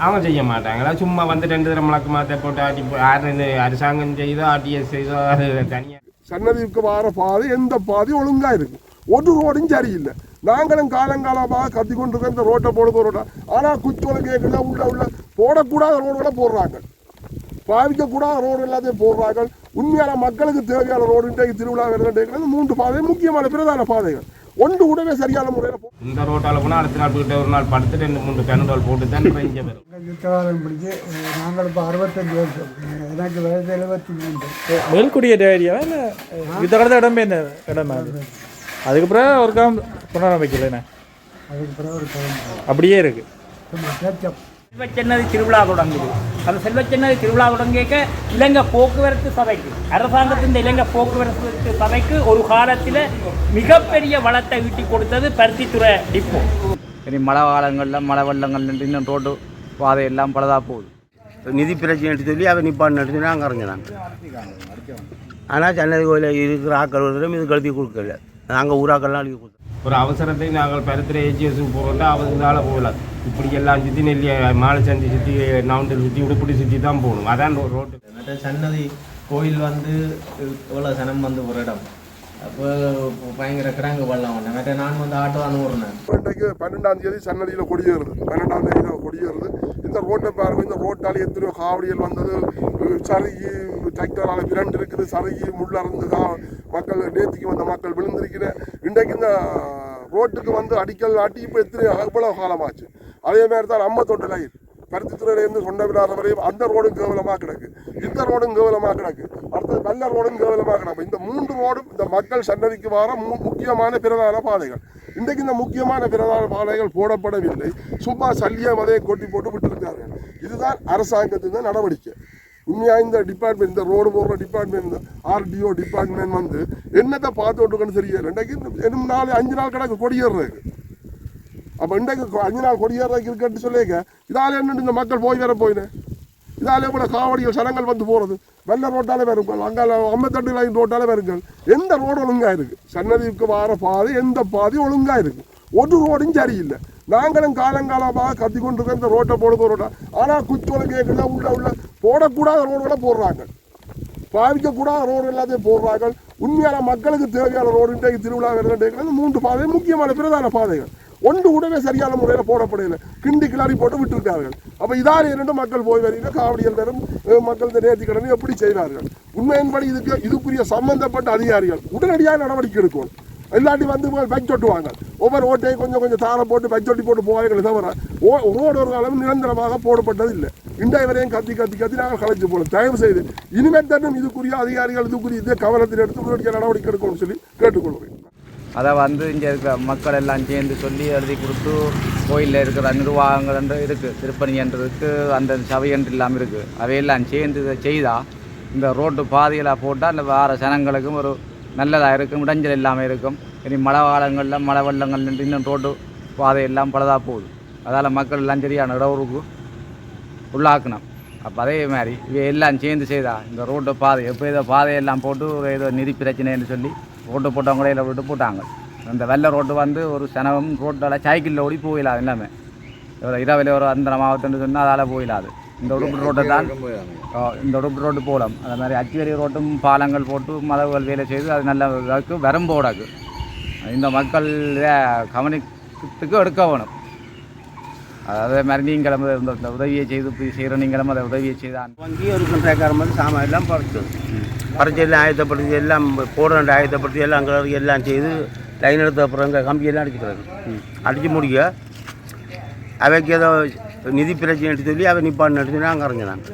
அவங்க செய்ய மாட்டாங்களா சும்மா வந்து 2 தடவை முழக்கு மாற்ற போட்டு ஆட்டி அரசாங்கம் செய்தோ ஆர்டிஎஸ் செய்தோ அது தனியாக சன்னதிக்கு வர பாதை எந்த பாதை ஒழுங்கா இருக்கு ஒரு ரோடும் சரியில்லை நாங்களும் காலங்காலமாக கத்தி கொண்டிருக்க இந்த ரோட்டை போடுற ரோட்டா ஆனால் குச்சோலை கேட்கல உள்ள போடக்கூடாத ரோடுகளை போடுறாங்க பாவிக்கக்கூடாத ரோடு எல்லாத்தையும் போடுறாங்க உண்மையான மக்களுக்கு தேவையான ரோடு இன்றைக்கு திருவிழா வருகிறது 3 பாதை முக்கியமான பிரதான பாதைகள் ஒன்று கூடவே சரியான முறையில் இந்த ரோட்டால் போனால் அடுத்த நாள் போயிட்டு ஒரு நாள் படுத்து 2-3 பெனடால் போட்டு தான் இங்கே வரும் யுத்தகாலம் பிடிச்சி நாங்கள் இப்போ 65 வருஷம் எனக்கு வயசு 73 மேல்குடியேற்ற ஏரியாவா இல்லை யுத்த காலத்தில் இடமே என்ன இடம் அதுக்கு பிறகு ஒரு காலம் புனரமைக்கலண்ணே அதுக்கு பிறகு ஒரு அப்படியே இருக்கு செல்வச்சன்னதி திருவிழா தொடங்குது அந்த செல்வச்சன்னதி திருவிழா தொடங்கிக்க இலங்கை போக்குவரத்து சபைக்கு அரசாங்கத்தின் இலங்கை போக்குவரத்து சபைக்கு ஒரு காலத்தில் மிகப்பெரிய வளத்தை ஈட்டி கொடுத்தது பருத்தித்துறை டிப்போ. இனி மழை காலங்களில் மழை வெள்ளங்கள் இன்னும் ரோடு பாதை எல்லாம் பலதாக போகுது. நிதி பிரச்சனை சொல்லி அவன் நிப்பான்னு சொல்லி நாங்கள் அறிஞ்சாங்க. ஆனால் சன்னதி கோயிலில் இருக்கிற ஆக்கள் ஒருத்தரும் இது கழுத்தி கொடுக்கல. நாங்கள் ஊராக்கள்லாம் அழுதி கொடுத்தோம். ஒரு அவசரத்தை நாங்கள் பருத்துறை ஏஜிஎஸுக்கு போகிறோம்னா அவங்களால போகலாம். இப்படி எல்லாம் சுற்றி நெல்லி மாலை சந்தி சுற்றி நவுண்டில் சுற்றி உடுப்படி சுற்றி தான் போகணும். அதான் ஒரு ரோட்டு. மற்ற சன்னதி கோயில் வந்து இவ்வளோ சனம் வந்து ஒரு இடம் அப்போ பயங்கர கிடங்கு வெள்ளம் ஒன்று மற்ற நான் வந்து ஆட்டோ தான் ஓடுனேன். இன்றைக்கு 12ஆம் தேதி சன்னதியில் கொடியேறுது 12ஆம் தேதி கொடியேறுது. இந்த ரோட்டை பாருங்க இந்த ரோட்டால் எத்தனையோ காவடிகள் வந்தது சருகி டிராக்டரால் விரண்டு இருக்குது சருகி முள்ளறந்து மக்கள் நேற்றுக்கு வந்த மக்கள் விழுந்திருக்கிற இன்றைக்கு இந்த ரோட்டுக்கு வந்து அடிக்கல் ஆட்டி இப்போ எவ்வளவு காலமாச்சு. அதே மாதிரி தான் நம்ம தொட்டு லைன் பருத்தித்துறையிலேருந்து சொன்ன விடாத வரையும் அந்த ரோடும் கேவலமாக கிடக்கு இந்த ரோடும் கேவலமாக கிடக்கு அடுத்தது நல்ல ரோடும் கேவலமாக கிடக்கு. இந்த 3 ரோடும் இந்த மக்கள் சன்னதிக்கு வர முக்கியமான பிரதான பாதைகள். இன்றைக்கு இந்த முக்கியமான பிரதான பாதைகள் போடப்படவில்லை. சும்மா சல்லியம் அதை கொட்டி போட்டு விட்டுருக்கார்கள். இதுதான் அரசாங்கத்தின் நடவடிக்கை. உண்மையாக இந்த டிபார்ட்மெண்ட் இந்த ரோடு போடுற டிபார்ட்மெண்ட் இந்த RDO டிபார்ட்மெண்ட் வந்து என்னத்தை பார்த்து விட்டுக்கன்னு தெரியல. இன்றைக்கு 4-5 நாள் கிடக்கு கொடியேறதுக்கு. அப்போ இன்றைக்கு 5 நாள் கொடியேறதுக்கு இருக்குன்னு சொல்லிக்க இதால் என்னென்னு இந்த மக்கள் போய் வேற போயினேன். இதாலே கூட காவடிகள் சனங்கள் வந்து போகிறது வெள்ள ரோட்டாலே வருங்கள் அங்கே 52 லைன் ரோட்டாலே வருங்கள். எந்த ரோடு ஒழுங்காக இருக்குது சன்னதிக்கு வர பாதை எந்த பாதை ஒழுங்காக இருக்குது ஒரு ரோடும் சரியில்லை. நாங்களும் காலங்காலமாக கத்தி கொண்டிருக்க இந்த ரோட்டை போடுற ரோட்டா ஆனால் குச்சோலை கேட்கல உள்ள போடக்கூடாத ரோடுகளை போடுறாங்க பாவிக்கக்கூடாத ரோடு எல்லாத்தையும் போடுறாங்க. உண்மையான மக்களுக்கு தேவையான ரோடு இன்றைக்கு திருவிழா வருகிறது 3 பாதை முக்கியமான பிரதான பாதைகள் ஒன்று கூடவே சரியான முறையில் போடப்படையில கிண்டி கிளாரி போட்டு விட்டுருக்கார்கள். அப்போ இதால் 2 மக்கள் போய் வரீங்க காவடிகள் வரும் மக்கள் இந்த நேர்த்தி கடனை எப்படி செய்கிறார்கள். உண்மையின்படி இதுக்குரிய சம்பந்தப்பட்ட அதிகாரிகள் உடனடியாக நடவடிக்கை எடுக்கணும். இல்லாட்டி வந்து பச்சொட்டுவாங்க ஒவ்வொரு ஓட்டையும் கொஞ்சம் தாரை போட்டு பச்சொட்டி போட்டு போவாங்களே தவிர ரோடு ஒரு காலம் நிரந்தரமாக போடப்பட்டது இல்லை. இன்றைய வரையும் கத்தி நாங்கள் கலைச்சு போகணும். தயவு செய்து இனிமேல் தானும் இதுக்குரிய அதிகாரிகள் இதுக்குரிய இதே கவனத்தில் எடுத்து உடனடியாக நடவடிக்கை எடுக்கணும்னு சொல்லி கேட்டுக்கொள்வேன். அதை வந்து இங்கே இருக்க மக்கள் எல்லாம் சேர்ந்து சொல்லி எழுதி கொடுத்து கோயிலில் இருக்கிற நிர்வாகங்கள் என்று இருக்குது திருப்பணி என்று இருக்குது அந்த சபை என்று இல்லாமல் இருக்குது அவையெல்லாம் சேர்ந்து இதை செய்தால் இந்த ரோட்டு பாதையெல்லாம் போட்டால் அந்த வார ஜனங்களுக்கும் ஒரு நல்லதாக இருக்கும் இடைஞ்சல் இல்லாமல் இருக்கும். இனி மழை காலங்களில் மழை வெள்ளங்கள் இன்னும் ரோட்டு பாதையெல்லாம் பலதாக போகுது. அதால் மக்கள் எல்லாம் சரியான இடவுக்கு உள்ளாக்கணும். அப்போ அதே மாதிரி இவை எல்லாம் சேர்ந்து செய்தால் இந்த ரோட்டு பாதை எப்போ இதை பாதையெல்லாம் போட்டு ஒரு ஏதோ நிதி பிரச்சனைன்னு சொல்லி ரோட்டு போட்டவங்களே விட்டு போட்டாங்க. அந்த வெள்ளை ரோட்டு வந்து ஒரு சனவும் ரோட்டில் சைக்கிளில் ஓடி போயிடாது எல்லாமே இரவில் ஒரு அந்த மாவட்டம்னு சொன்னால் அதால் போயிடாது. இந்த உடுப்பு ரோட்டை தான் இந்த உடுப்பு ரோட்டு போகலாம். அதே மாதிரி அச்சுவரி ரோட்டும் பாலங்கள் போட்டு மதவுகள் வேலை செய்து அது நல்ல இதாக்கு வரம்போடாக்கு இந்த மக்கள் கவனித்துக்கு எடுக்க வேணும். அதே மாதிரி நீங்களும் இந்த உதவியை செய்து செய்கிற நீங்களும் அதை உதவியை செய்தான் வங்கி ஒரு கண்ட்ராக்டர் வந்து சாமான் எல்லாம் பறிச்சு எல்லாம் ஆயத்தப்படுத்தி எல்லாம் போட ஆயத்தப்படுத்தி எல்லாம் அங்கே எல்லாம் செய்து லைன் எடுத்த அப்புறம் அங்கே கம்பியெல்லாம் அடிச்சுக்கிறாங்க. அடித்து முடிக்க அவைக்கு ஏதோ நிதி பிரச்சனை சொல்லி அவன் நிப்பான்னு சொல்லி நாங்கள் அறிஞ்சாங்க.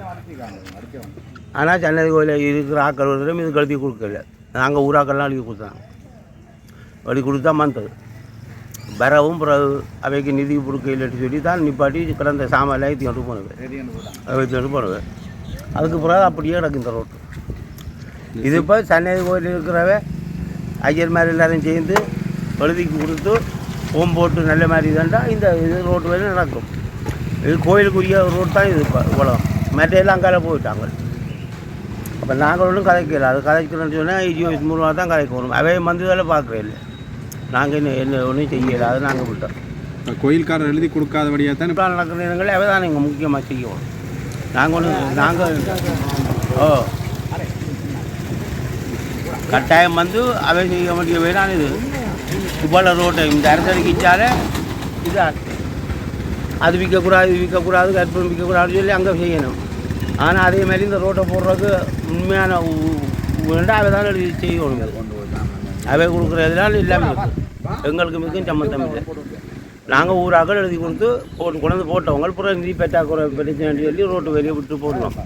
ஆனால் சன்னதி கோயிலில் இருக்கிற ஆக்கள் ஒருத்தரும் இது கழுத்தி கொடுக்கல. நாங்கள் ஊராக்கள்லாம் அழுதி கொடுத்தாங்க. வழி கொடுத்தா மந்தது வரவும் பிறகு அவைக்கு நிதி கொடுக்கலன்னு சொல்லி தான் நிப்பாட்டி கிடந்த சாமான் ஏற்றி போனது அதுக்கு பிறகு அப்படியே கிடக்கு இந்த ரோட்டு. இது இப்போ சன்னதி கோயில் இருக்கிறவ ஐயர் மாதிரி எல்லாரும் சேர்ந்து எழுதிக்கு கொடுத்து ஓம் போட்டு நல்ல மாதிரி தாண்டா இந்த இது ரோட்டு வரையும் நடக்கும். இது கோயிலுக்குரிய ரோடு தான் இது. இப்போ இவ்வளோ மெட்டையெல்லாம் அங்கே போயிட்டாங்க. அப்போ நாங்கள் ஒன்றும் கதைக்கல. அது கதைக்கிறோன்னு சொன்னால் EGOS மூலமாக தான் கதைக்க வரும். அவை வந்து வேலை பார்க்குறே இல்லை. நாங்கள் என்ன ஒன்றும் செய்யலை. அது நாங்கள் விட்டோம். இப்போ கோயில்காரர் எழுதி கொடுக்காதபடியாக தான் இப்படி நடக்கிற இடங்களில் அவை தான் நீங்கள் முக்கியமாக செய்யணும். நாங்கள் கட்டாயம் வந்து அவை செய்ய வேண்டிய வேணான் இது. இவ்வளோ ரோட்டை இந்த அரசடிக்கிச்சாலே இது அது விற்கக்கூடாது கற்பூரம் விற்கக்கூடாதுன்னு சொல்லி அங்கே செய்யணும். ஆனால் அதே மாதிரி இந்த ரோட்டை போடுறதுக்கு உண்மையான வேண்டாம் அவை தான் எழுதி செய்யணும். அவை கொடுக்குறதுனால எல்லாமே எங்களுக்கு மிகவும் சம்மந்தம் இல்லை. நாங்கள் ஊராக்கள் எழுதி கொடுத்து கொண்டு போட்டவங்க அப்புறம் நிதி பெற்றாக்குறை பிரச்சனை சொல்லி ரோட்டு வெளியே விட்டு போடுவோம்.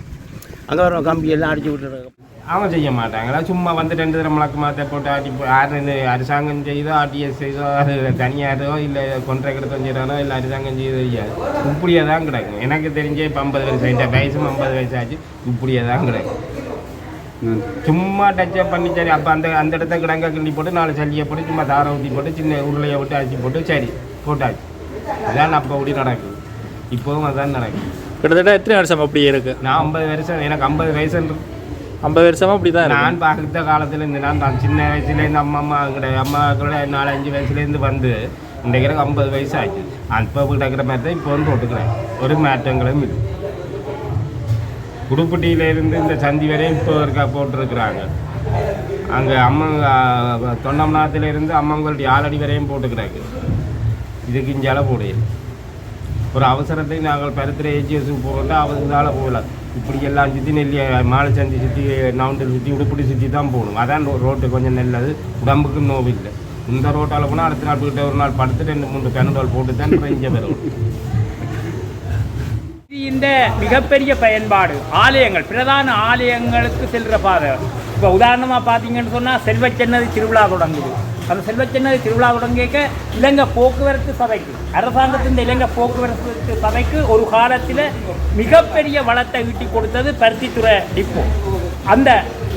அங்கே வர கம்பியெல்லாம் அடிச்சு விட்டுறாங்க. அவங்க செய்ய மாட்டாங்களா? சும்மா வந்து 2 தரம் முழக்க மாற்ற போட்டு ஆட்டி அரசாங்கம் செய்தோ ஆர்டிஎஸ் செய்தோ அது தனியாரோ இல்லை கொன்ட்ராக்டோ செய்கிறானோ இல்லை அரசாங்கம் செய்தோ செய்யாது. இப்படியே தான் கிடக்கும். எனக்கு தெரிஞ்சே இப்போ 50 வயசு ஆகிட்டா, வயசும் 50 வயசு ஆச்சு. இப்படியே தான் கிடக்கும். சும்மா டச்சப் பண்ணி சரி அப்போ அந்த இடத்த கிடங்க கிள்ளி போட்டு 4 சல்லியை போட்டு சும்மா தாரை ஊற்றி போட்டு சின்ன உருளையை விட்டு அரிசி போட்டு சரி போட்டாச்சு. அதான் அப்போ அப்படி நடக்குது. இப்போவும் அதான் நடக்குது. கிட்டத்தட்ட எத்தனை வருஷம் அப்படியே இருக்குது? நான் 50 வருஷம், எனக்கு 50 வயசு 50 வருஷமாக அப்படி தான் நான் பார்த்த காலத்துலேருந்து நான் சின்ன வயசுலேருந்து அம்மாக்களோட 4-5 வயசுலேருந்து வந்து இன்றைக்கு எனக்கு 50 வயசு ஆச்சு. அப்போ கிடக்கிற மாதிரி தான் இப்போ வந்து போட்டுக்கிறேன். ஒரு மாற்றங்களும் இல்லை. உடுப்பட்டியிலேருந்து இந்த சந்தி வரையும் இப்போ இருக்கா போட்டிருக்கிறாங்க. அங்கே தொண்டம்நாத்திலேருந்து அம்மங்களுடைய ஆலடி வரையும் போட்டுக்கிறாங்க. இதுக்கு இஞ்சால போடையில் ஒரு அவசரத்தை நாங்கள் பருத்துற ஏஜிஎஸுக்கு போகிறோம்னா அவங்களால போகலாம். இப்படி எல்லாம் சுற்றி நெல்லி மாலை சந்தி சுற்றி நவுண்டில் சுற்றி உடுப்படி சுற்றி தான் போகணும். அதான் ரோட்டு கொஞ்சம் நல்லது, உடம்புக்கு நோவு இல்லை. இந்த ரோட்டால் போனால் அடுத்த நாள் போய்ட்டு ஒரு நாள் படுத்து 2-3 பெனடால் போட்டு தான் இங்கே வரும். இந்த மிகப்பெரிய பயன்பாடு ஆலயங்கள், பிரதான ஆலயங்களுக்கு செல்கிற பாதை. இப்போ உதாரணமாக பார்த்தீங்கன்னு சொன்னால் செல்வச்சன்னதி திருவிழா தொடங்குது. அந்த செல்வச்சன்னதி திருவிழா தொடங்கிக்க இலங்கை போக்குவரத்து சபைக்கு, அரசாங்கத்தின் இலங்கை போக்குவரத்து சபைக்கு ஒரு காலத்தில் மிகப்பெரிய வளத்தை ஈட்டி கொடுத்தது பருத்தித்துறை டிப்போ. அந்த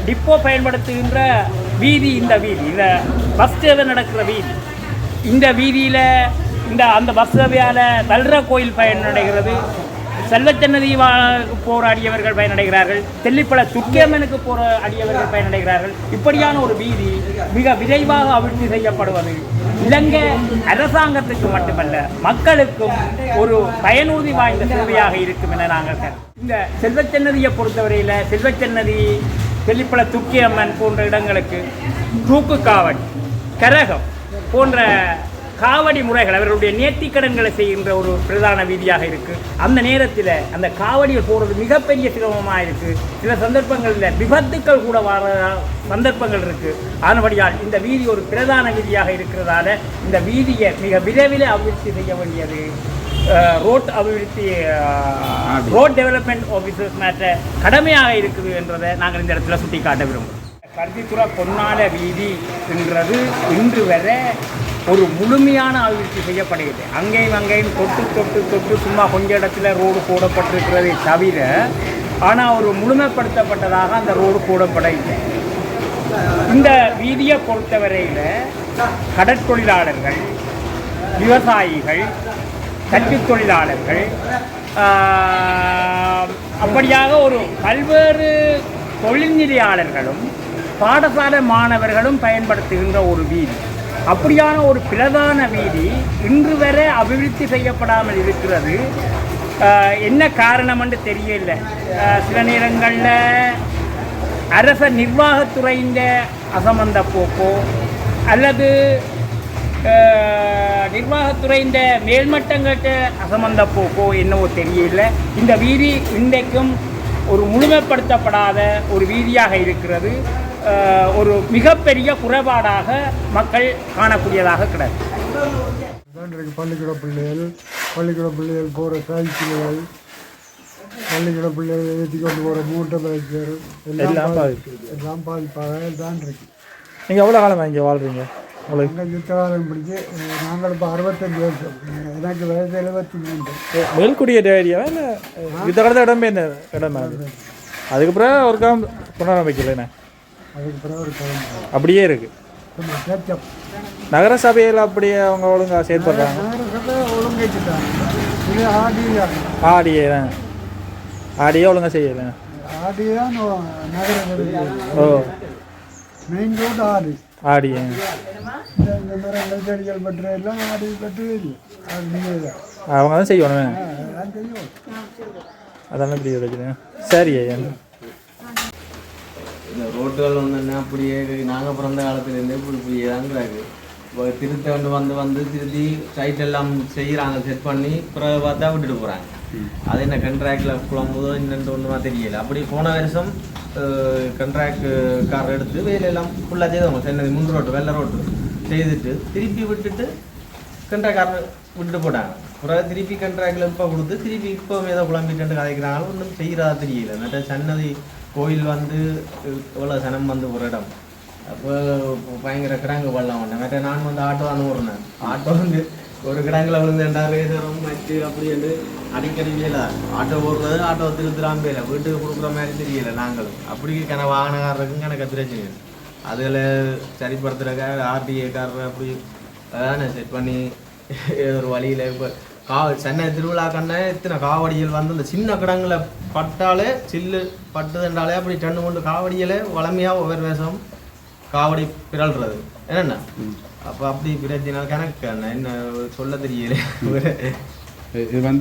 டிப்போ பயன்படுத்துகின்ற வீதி இந்த பஸ் சேவை நடக்கிற வீதி. இந்த வீதியில் அந்த பஸ் சேவையால் தல்ற கோயில் பயனடைகிறது, செல்வச்சன்னதி போராடியவர்கள் பயனடைகிறார்கள், தெல்லிப்பள துர்க்கேமனுக்கு போராடியவர்கள் பயனடைகிறார்கள். இப்படியான ஒரு வீதி மிக விரைவாக அபிவிருத்தி செய்யப்படுவது இலங்கை அரசாங்கத்துக்கு மட்டுமல்ல மக்களுக்கும் ஒரு பயனுறுதி வாய்ந்த சேவையாக இருக்கும் என நாங்கள் இந்த செல்வச்சன்னதியை பொறுத்தவரையில் செல்வச்சன்னதி, தெல்லிப்பள துர்க்கேமன் போன்ற இடங்களுக்கு தூக்கு காவடி, கரகம் போன்ற காவடி முறைகள் அவர்களுடைய நேர்த்திக்கடன்களை செய்கின்ற ஒரு பிரதான வீதியாக இருக்குது. அந்த நேரத்தில் அந்த காவடிகள் போகிறது மிகப்பெரிய சிரமமாக இருக்குது. சில சந்தர்ப்பங்களில் விபத்துக்கள் கூட வர சந்தர்ப்பங்கள் இருக்குது. ஆனபடியால் இந்த வீதி ஒரு பிரதான வீதியாக இருக்கிறதால இந்த வீதியை மிக விரைவில் அபிவிருத்தி செய்ய வேண்டியது ரோட் அபிவிருத்தி ரோட் டெவலப்மெண்ட் ஆஃபீஸர்ஸ் மேற்ற கடமையாக இருக்குது என்றதை நாங்கள் இந்த இடத்துல சுட்டி காட்ட விரும்புகிறோம். பருத்தித்துறை பொன்னால வீதி என்றது இன்று வரை ஒரு முழுமையான அபிவிருத்தி செய்யப்படுகிறது. அங்கேயும் தொட்டு சும்மா கொஞ்ச இடத்துல ரோடு போடப்பட்டிருக்கிறதை தவிர ஆனால் ஒரு முழுமைப்படுத்தப்பட்டதாக அந்த ரோடு போடப்படவில்லை. இந்த வீதியை பொறுத்தவரையில் கடற்தொழிலாளர்கள், விவசாயிகள், கல்வித் தொழிலாளர்கள், அப்படியாக ஒரு பல்வேறு தொழில்நிலையாளர்களும் பாடசாலை மாணவர்களும் பயன்படுத்துகின்ற ஒரு வீதி. அப்படியான ஒரு பிரதான வீதி இன்று வரை அபிவிருத்தி செய்யப்படாமல் இருக்கிறது. என்ன காரணம் என்று தெரியல. சில நேரங்களில் அரச நிர்வாகத்துறையின் அசமந்த போக்கோ அல்லது நிர்வாகத்துறையின் மேல்மட்டங்கிட்ட அசமந்த போக்கோ என்னவோ தெரியல. இந்த வீதி இன்றைக்கும் ஒரு முழுமைப்படுத்தப்படாத ஒரு வீதியாக இருக்கிறது. ஒரு மிகப்பெரிய குறைபாடாக மக்கள் காணக்கூடியதாக கிடையாது. பள்ளிக்கூட பிள்ளைகள் போகிற சைக்கிள்கள், பள்ளிக்கூட பிள்ளைகள் ஏற்றி கொண்டு போகிற மோட்டர் பைக்குகள் எல்லாம் பாதிப்பாக தான் இருக்கு. நீங்கள் எவ்வளோ காலம் இங்கே வாழ்கிறீங்க? உங்களுக்கு யுத்த காலம் பிடிச்சி நாங்கள் இப்போ 65 வருஷம், எனக்கு வயசு 73. மேல்குடியேற்ற ஏரியாவா இல்லை யுத்த காலத்தில் இடம் அதுக்கப்புறம் ஒரு காலம் புனரமைக்கலைண்ணே? அதுக்கு பிறகு ஒரு காலம் அப்படியே இருக்குது. நகர சபையில் அப்படியே அவங்க ஒழுங்காக செயல்படுறாங்க. நகர சபை ஒழுங்காச்சுட்டாங்க. இது ஆடியே தான் ஆடியே ஒழுங்காக செய்யலை. ஆடி தான் நகர சபை. ஓ மெயின் ரோடு ஆடி ஆடி இந்த மரங்கள் செடிகள் பற்ற எல்லாம் ஆடி பற்றது இல்லை அது நீங்கள் தான் அவங்க தான் செய்யணும் அதான் தெரியும் அதெல்லாம் இப்படி பிரச்சனை சரி ஐயா இந்த ரோட்டுகள் வந்து அப்படியே நாங்கள் பிறந்த காலத்துலேருந்தே இப்படியே தான் கிடக்கு இப்போ திருத்த வந்து திருத்தி சைட் எல்லாம் செய்கிறாங்க செட் பண்ணி பிறகு பார்த்தா விட்டுட்டு போகிறாங்க அது என்ன கண்ட்ராக்டில் குழம்புதோ என்னென்று ஒன்றுமா தெரியல அப்படி போன வருஷம் கண்ட்ராக்ட் கார் எடுத்து வேலையெல்லாம் ஃபுல்லாக செய்தவங்க சென்னது முன் ரோட்டு வெள்ளை ரோட்டு செய்துட்டு திருப்பி விட்டுட்டு கண்ட்ராக்ட் கார் விட்டுட்டு போட்டாங்க பிறகு திருப்பி கண்ட்ராக்டில் இப்போ கொடுத்து திருப்பி இப்போ ஏதோ குழம்பிட்டு கதைக்கிறாங்க ஒன்றும் செய்கிறதா தெரியல மற்ற சன்னதி கோயில் வந்து எவ்வளோ சனம் வந்து ஒரு இடம் அப்போ பயங்கர கிடங்கு வெள்ளம் ஒன்று மற்ற நான் வந்து ஆட்டோ அனுப்புறேன் ஆட்டோ வந்து ஒரு கிடங்குல விழுந்து ரேசரும் வச்சு அப்படின்ட்டு அடிக்கடி வேலை ஆட்டோ ஓடுறது ஆட்டோ திருத்துறாம வேலை வீட்டுக்கு கொடுக்குற மாதிரி தெரியல நாங்களும் அப்படி வாகனக்காரருக்கும் கணக்கு பிரச்சனை அதில் சரிப்படுத்துறதுக்காக ஆர்டிஏக்காரர் அப்படி அதானே செட் பண்ணி ஒரு வழியில் இப்போ சென்னை திருவிழா கண்ணே இத்தனை காவடிகள் வந்து அந்த சின்ன கிடங்குல பட்டாலே சில்லு பட்டுதுன்றாலே அப்படி டன்னு கொண்டு காவடியில் வளமையாக ஒவ்வொரு வேஷம் காவடி பிறல்றது என்னென்ன அப்போ அப்படி பிரச்சனை கணக்கு என்ன சொல்ல தெரியல இது வந்து